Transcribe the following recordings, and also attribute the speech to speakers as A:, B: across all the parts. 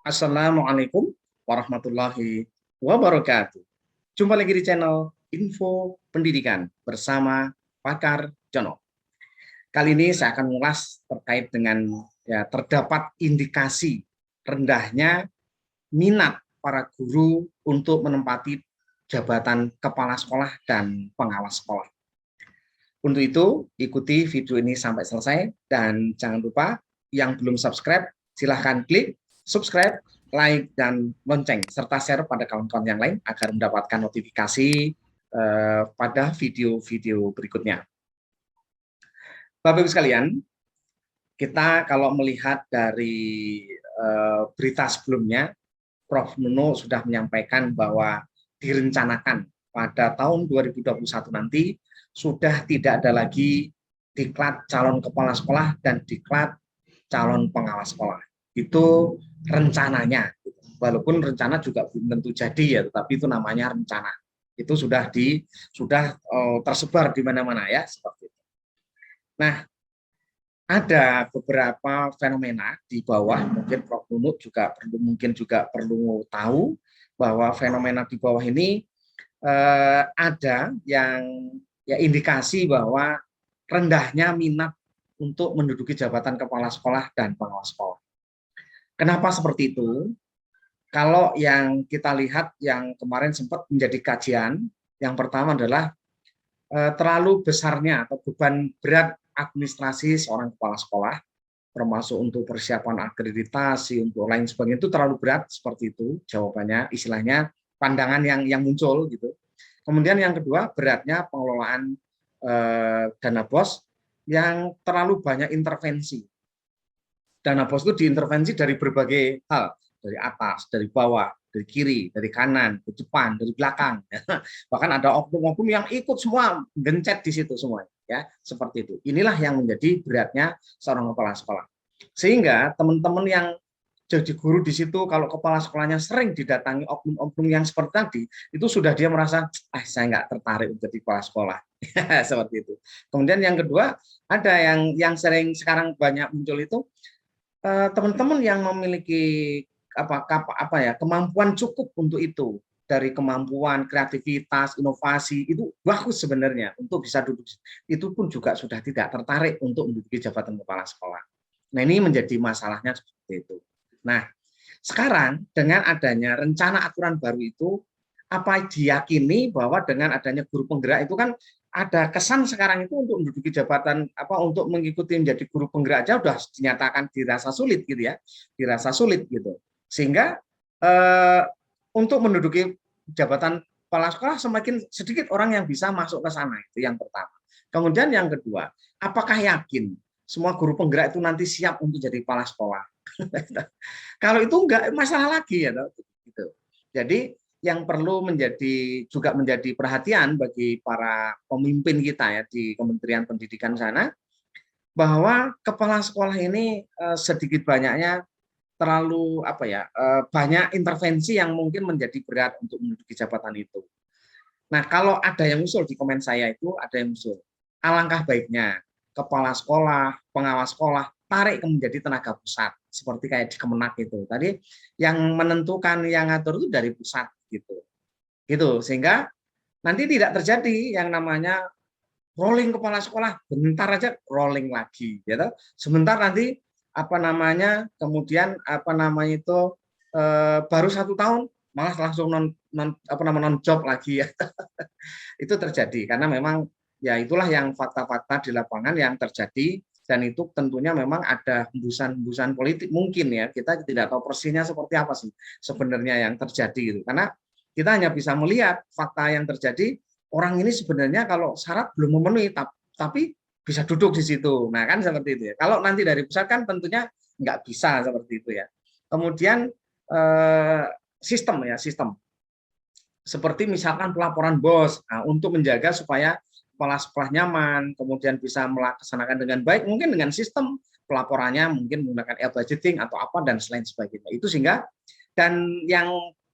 A: Assalamualaikum warahmatullahi wabarakatuh. Jumpa lagi di channel Info Pendidikan bersama Pakar Jono. Kali ini saya akan mengulas terkait dengan terdapat indikasi rendahnya minat para guru untuk menempati jabatan kepala sekolah dan pengawas sekolah. Untuk itu, ikuti video ini sampai selesai dan jangan lupa yang belum subscribe, silahkan klik subscribe, like, dan lonceng, serta share pada kawan-kawan yang lain agar mendapatkan notifikasi pada video-video berikutnya. Bapak-Ibu sekalian, kita kalau melihat dari berita sebelumnya, Prof. Nuno sudah menyampaikan bahwa direncanakan pada tahun 2021 nanti sudah tidak ada lagi diklat calon kepala sekolah dan diklat calon pengawas sekolah. Itu rencananya, walaupun rencana juga belum tentu jadi ya, tetapi itu namanya rencana. Itu sudah tersebar di mana-mana ya seperti itu. Nah, ada beberapa fenomena di bawah, mungkin Prof. Nunuk mungkin juga perlu tahu bahwa fenomena di bawah ini ada yang indikasi bahwa rendahnya minat untuk menduduki jabatan kepala sekolah dan pengawas sekolah. Kenapa seperti itu? Kalau yang kita lihat yang kemarin sempat menjadi kajian, yang pertama adalah terlalu besarnya atau beban berat administrasi seorang kepala sekolah, termasuk untuk persiapan akreditasi, untuk lain sebagainya, itu terlalu berat, seperti itu jawabannya, istilahnya pandangan yang muncul gitu. Kemudian yang kedua, beratnya pengelolaan dana BOS yang terlalu banyak intervensi. Dana BOS itu diintervensi dari berbagai hal, dari atas, dari bawah, dari kiri, dari kanan, dari depan, dari belakang. Bahkan ada oknum-oknum yang ikut semua gencet di situ semua, ya seperti itu. Inilah yang menjadi beratnya seorang kepala sekolah. Sehingga teman-teman yang jadi guru di situ, kalau kepala sekolahnya sering didatangi oknum-oknum yang seperti tadi, itu sudah dia merasa, saya nggak tertarik untuk jadi kepala sekolah. Seperti itu. Kemudian yang kedua, ada yang sering sekarang banyak muncul itu, teman-teman yang memiliki kemampuan cukup untuk itu, dari kemampuan kreativitas, inovasi, itu bagus sebenarnya untuk bisa duduk. Itu pun juga sudah tidak tertarik untuk menduduki jabatan kepala sekolah. Nah, ini menjadi masalahnya seperti itu. Nah, sekarang dengan adanya rencana aturan baru itu, apa diyakini bahwa dengan adanya guru penggerak itu kan ada kesan sekarang itu untuk menduduki jabatan untuk mengikuti menjadi guru penggerak aja udah dinyatakan dirasa sulit gitu ya, dirasa sulit gitu. Sehingga untuk menduduki jabatan kepala sekolah semakin sedikit orang yang bisa masuk ke sana, itu yang pertama. Kemudian yang kedua, apakah yakin semua guru penggerak itu nanti siap untuk jadi kepala sekolah? Kalau itu enggak masalah lagi ya, gitu. Jadi yang perlu juga menjadi perhatian bagi para pemimpin kita ya di Kementerian Pendidikan sana, bahwa kepala sekolah ini sedikit banyaknya terlalu banyak intervensi yang mungkin menjadi berat untuk menduduki jabatan itu. Nah, kalau ada yang usul di komen saya itu, ada yang usul, alangkah baiknya kepala sekolah, pengawas sekolah tarik menjadi tenaga pusat, seperti kayak di Kemenak itu. Tadi yang menentukan, yang ngatur itu dari pusat gitu, sehingga nanti tidak terjadi yang namanya rolling kepala sekolah, bentar aja rolling lagi, gitu. Sebentar nanti kemudian itu baru 1 tahun malah langsung non job lagi ya. Itu terjadi karena memang ya itulah yang fakta-fakta di lapangan yang terjadi, dan itu tentunya memang ada hembusan-hembusan politik mungkin ya, kita tidak tahu persisnya seperti apa sih sebenarnya yang terjadi gitu. Karena kita hanya bisa melihat fakta yang terjadi, orang ini sebenarnya kalau syarat belum memenuhi tapi bisa duduk di situ. Nah, kan seperti itu ya. Kalau nanti dari pusat kan tentunya nggak bisa seperti itu ya. Kemudian sistem seperti misalkan pelaporan BOS, untuk menjaga supaya kepala sekolah nyaman, kemudian bisa melaksanakan dengan baik, mungkin dengan sistem pelaporannya mungkin menggunakan e-budgeting atau apa dan selain sebagainya. Itu sehingga, dan yang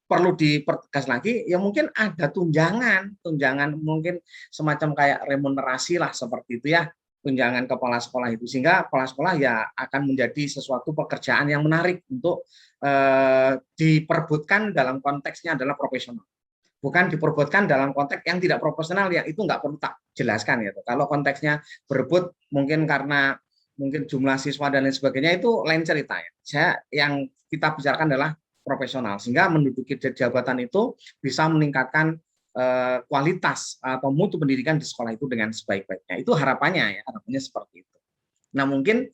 A: perlu dipertegas lagi ya mungkin ada tunjangan mungkin semacam kayak remunerasi lah seperti itu ya, tunjangan kepala sekolah itu, sehingga kepala sekolah ya akan menjadi sesuatu pekerjaan yang menarik untuk diperebutkan dalam konteksnya adalah profesional, bukan diperebutkan dalam konteks yang tidak profesional, ya itu nggak perlu tak jelaskan ya. Kalau konteksnya berebut mungkin karena mungkin jumlah siswa dan lain sebagainya, itu lain cerita ya. Yang kita bicarakan adalah profesional, sehingga menduduki jabatan itu bisa meningkatkan kualitas atau mutu pendidikan di sekolah itu dengan sebaik-baiknya. Itu harapannya ya, harapannya seperti itu. Nah, mungkin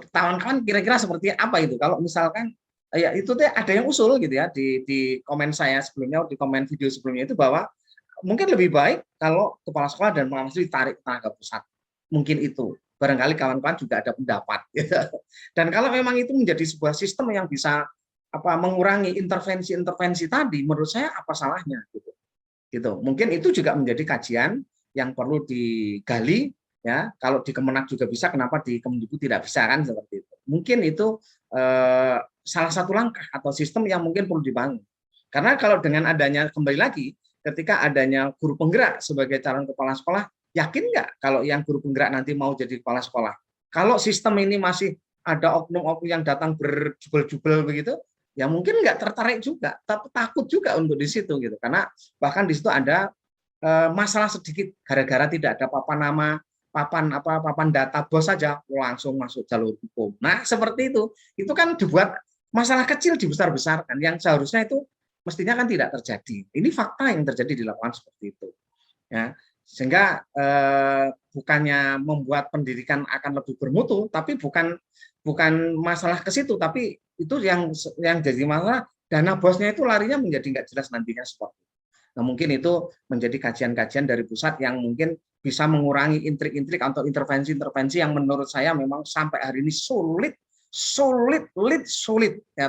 A: kawan-kawan kira-kira seperti apa itu kalau misalkan ya itu tuh ada yang usul gitu ya di komen saya sebelumnya, di komen video sebelumnya itu, bahwa mungkin lebih baik kalau kepala sekolah dan pengawas ditarik tenaga pusat. Mungkin itu. Barangkali kawan-kawan juga ada pendapat. Dan kalau memang itu menjadi sebuah sistem yang bisa mengurangi intervensi-intervensi tadi, menurut saya apa salahnya gitu. Mungkin itu juga menjadi kajian yang perlu digali ya. Kalau di Kemenak juga bisa, kenapa di Kemendikbud tidak bisa, kan seperti itu. Mungkin itu salah satu langkah atau sistem yang mungkin perlu dibangun. Karena kalau dengan adanya, kembali lagi, ketika adanya guru penggerak sebagai calon kepala sekolah, yakin nggak kalau yang guru penggerak nanti mau jadi kepala sekolah? Kalau sistem ini masih ada oknum-oknum yang datang berjubel-jubel begitu, ya mungkin nggak tertarik juga, tapi takut juga untuk di situ gitu, karena bahkan di situ ada masalah sedikit gara-gara tidak ada papan data bos saja langsung masuk jalur hukum. Nah seperti itu kan dibuat masalah kecil dibesar-besarkan, yang seharusnya itu mestinya kan tidak terjadi. Ini fakta yang terjadi di lapangan seperti itu ya, sehingga bukannya membuat pendidikan akan lebih bermutu, tapi bukan masalah ke situ, tapi itu yang jadi masalah, dana bosnya itu larinya menjadi nggak jelas nantinya seperti itu. Nah mungkin itu menjadi kajian-kajian dari pusat yang mungkin bisa mengurangi intrik-intrik atau intervensi-intervensi yang menurut saya memang sampai hari ini sulit ya,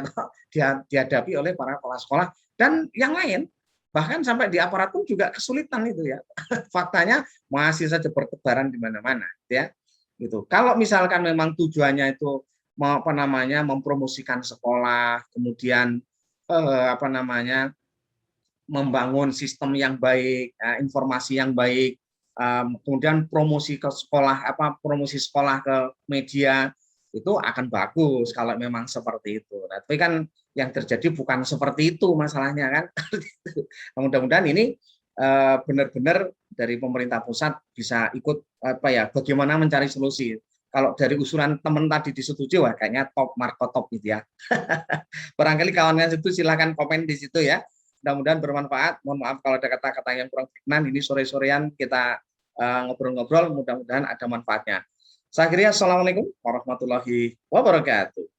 A: dihadapi oleh para kepala sekolah dan yang lain, bahkan sampai di aparatur pun juga kesulitan itu ya. Faktanya masih saja bertebaran di mana-mana ya. Gitu. Kalau misalkan memang tujuannya itu mempromosikan sekolah, kemudian membangun sistem yang baik, informasi yang baik, kemudian promosi ke sekolah, promosi sekolah ke media, itu akan bagus kalau memang seperti itu. Nah, tapi kan yang terjadi bukan seperti itu masalahnya kan. Mudah-mudahan ini benar-benar dari pemerintah pusat bisa ikut bagaimana mencari solusi. Kalau dari usulan teman tadi disetujui, wah kayaknya top, Marco top gitu ya. Barangkali kawan-kawan itu silahkan komen di situ ya. Mudah-mudahan bermanfaat. Mohon maaf kalau ada kata-kata yang kurang berkenan. Ini sore-sorean kita ngobrol-ngobrol, mudah-mudahan ada manfaatnya. Saya kira assalamualaikum warahmatullahi wabarakatuh.